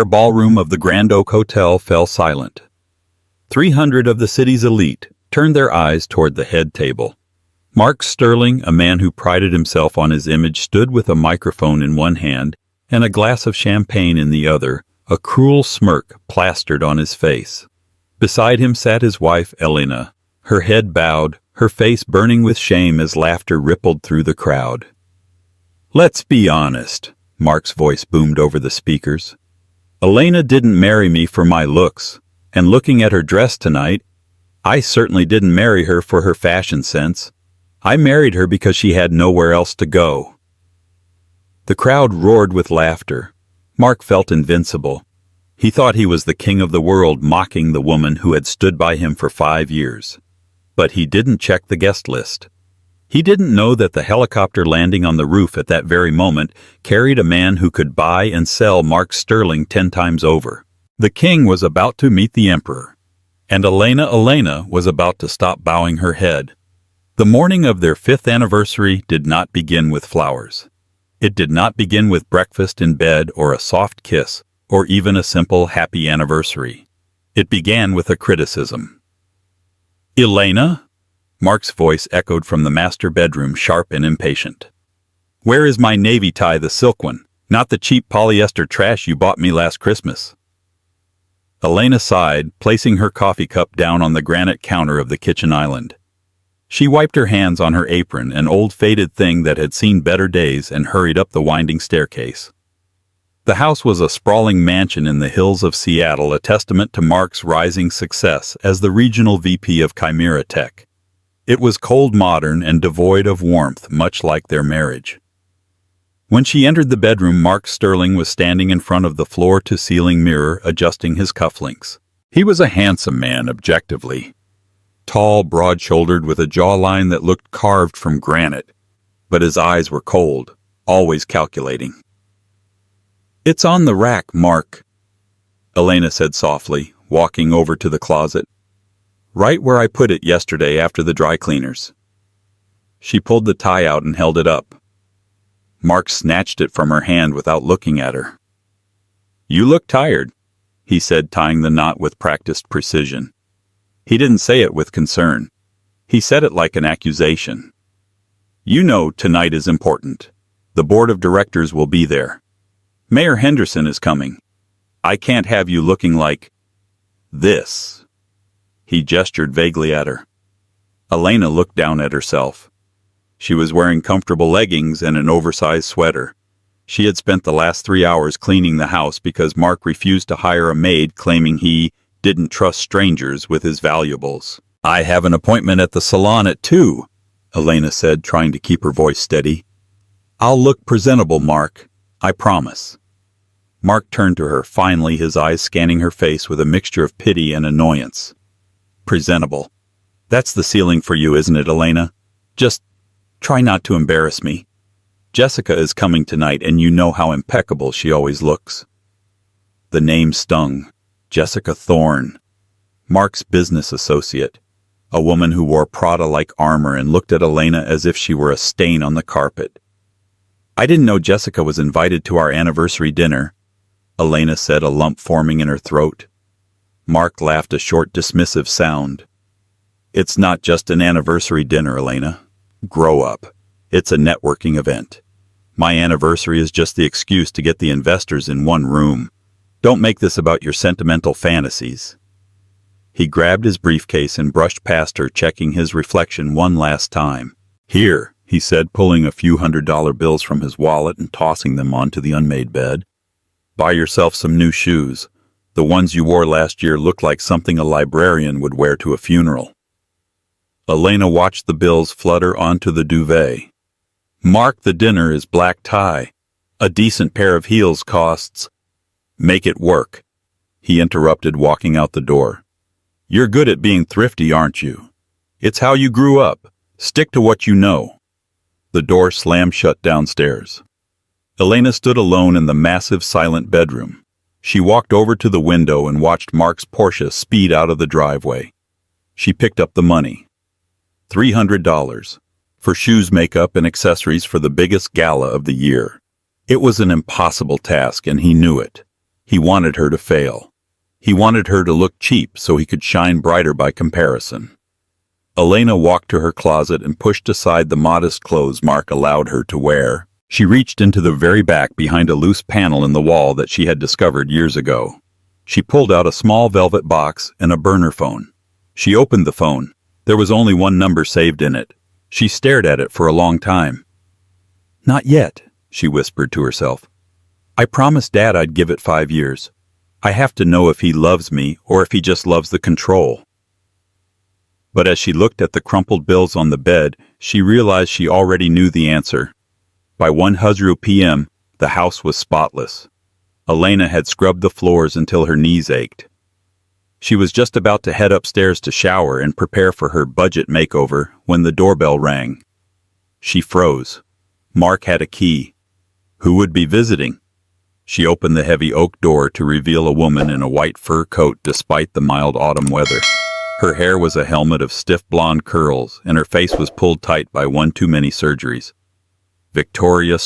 The ballroom of the Grand Oak Hotel fell silent. 300 of the city's elite turned their eyes toward the head table. Mark Sterling, a man who prided himself on his image, stood with a microphone in one hand and a glass of champagne in the other, a cruel smirk plastered on his face. Beside him sat his wife, Elena, her head bowed, her face burning with shame as laughter rippled through the crowd. "Let's be honest," Mark's voice boomed over the speakers. "Elena didn't marry me for my looks, and looking at her dress tonight, I certainly didn't marry her for her fashion sense. I married her because she had nowhere else to go." The crowd roared with laughter. Mark felt invincible. He thought he was the king of the world, mocking the woman who had stood by him for 5 years. But he didn't check the guest list. He didn't know that the helicopter landing on the roof at that very moment carried a man who could buy and sell Mark Sterling 10 times over. The king was about to meet the emperor, and Elena was about to stop bowing her head. The morning of their 5th anniversary did not begin with flowers. It did not begin with breakfast in bed or a soft kiss or even a simple happy anniversary. It began with a criticism. "Elena?" Mark's voice echoed from the master bedroom, sharp and impatient. "Where is my navy tie, the silk one, not the cheap polyester trash you bought me last Christmas?" Elena sighed, placing her coffee cup down on the granite counter of the kitchen island. She wiped her hands on her apron, an old faded thing that had seen better days, and hurried up the winding staircase. The house was a sprawling mansion in the hills of Seattle, a testament to Mark's rising success as the regional VP of Chimera Tech. It was cold, modern, and devoid of warmth, much like their marriage. When she entered the bedroom, Mark Sterling was standing in front of the floor-to-ceiling mirror, adjusting his cufflinks. He was a handsome man, objectively. Tall, broad-shouldered, with a jawline that looked carved from granite, but his eyes were cold, always calculating. "It's on the rack, Mark," Elena said softly, walking over to the closet. "Right where I put it yesterday after the dry cleaners." She pulled the tie out and held it up. Mark snatched it from her hand without looking at her. "You look tired," he said, tying the knot with practiced precision. He didn't say it with concern. He said it like an accusation. "You know tonight is important. The board of directors will be there. Mayor Henderson is coming. I can't have you looking like this." He gestured vaguely at her. Elena looked down at herself. She was wearing comfortable leggings and an oversized sweater. She had spent the last 3 hours cleaning the house because Mark refused to hire a maid, claiming he didn't trust strangers with his valuables. "I have an appointment at the salon at 2, Elena said, trying to keep her voice steady. "I'll look presentable, Mark. I promise." Mark turned to her, finally, his eyes scanning her face with a mixture of pity and annoyance. "Presentable. That's the ceiling for you, isn't it, Elena? Just try not to embarrass me. Jessica is coming tonight, and you know how impeccable she always looks." The name stung. Jessica Thorne. Mark's business associate. A woman who wore Prada-like armor and looked at Elena as if she were a stain on the carpet. "I didn't know Jessica was invited to our anniversary dinner," Elena said, a lump forming in her throat. Mark laughed, a short, dismissive sound. "It's not just an anniversary dinner, Elena. Grow up. It's a networking event. My anniversary is just the excuse to get the investors in one room. Don't make this about your sentimental fantasies." He grabbed his briefcase and brushed past her, checking his reflection one last time. "Here," he said, pulling a few $100 bills from his wallet and tossing them onto the unmade bed. "Buy yourself some new shoes. The ones you wore last year look like something a librarian would wear to a funeral." Elena watched the bills flutter onto the duvet. "Mark, the dinner is black tie. A decent pair of heels costs—" "Make it work," he interrupted, walking out the door. "You're good at being thrifty, aren't you? It's how you grew up. Stick to what you know." The door slammed shut downstairs. Elena stood alone in the massive, silent bedroom. She walked over to the window and watched Mark's Porsche speed out of the driveway. She picked up the money. $300. For shoes, makeup, and accessories for the biggest gala of the year. It was an impossible task, and he knew it. He wanted her to fail. He wanted her to look cheap so he could shine brighter by comparison. Elena walked to her closet and pushed aside the modest clothes Mark allowed her to wear. She reached into the very back behind a loose panel in the wall that she had discovered years ago. She pulled out a small velvet box and a burner phone. She opened the phone. There was only one number saved in it. She stared at it for a long time. "Not yet," she whispered to herself. "I promised Dad I'd give it 5 years. I have to know if he loves me or if he just loves the control." But as she looked at the crumpled bills on the bed, she realized she already knew the answer. By 1:00 p.m., the house was spotless. Elena had scrubbed the floors until her knees ached. She was just about to head upstairs to shower and prepare for her budget makeover when the doorbell rang. She froze. Mark had a key. Who would be visiting? She opened the heavy oak door to reveal a woman in a white fur coat despite the mild autumn weather. Her hair was a helmet of stiff blonde curls, and her face was pulled tight by one too many surgeries. Victoria